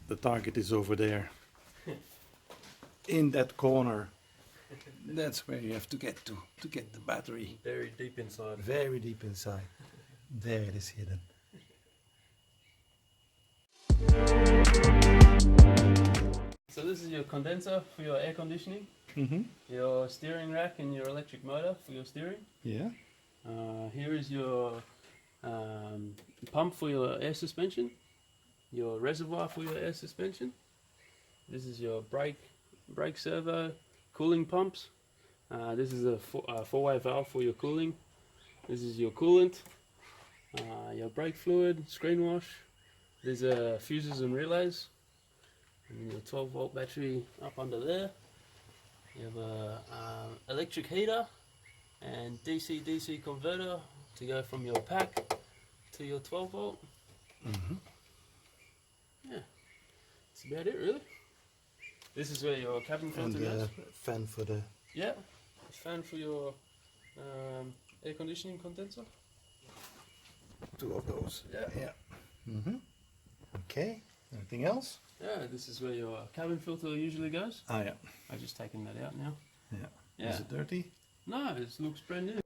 the target is over there. In that corner. That's where you have to get to get the battery. Very deep inside. Very deep inside. There it is hidden. So this is your condenser for your air conditioning, your steering rack and your electric motor for your steering. Yeah. Here is your pump for your air suspension, your reservoir for your air suspension. This is your brake servo, cooling pumps. This is a four-way valve for your cooling. This is your coolant, your brake fluid, screen wash. There's fuses and relays. And your 12-volt battery up under there. You have a electric heater and DC-DC converter to go from your pack to your 12-volt. Yeah, that's about it really. This is where your cabin filter goes. Fan for the... Yeah, fan for your air conditioning condenser. Two of those. Yeah. Okay, anything else? Yeah, this is where your cabin filter usually goes. Ah, yeah. I've just taken that out now. Yeah. Yeah. Is it dirty? No, it looks brand new.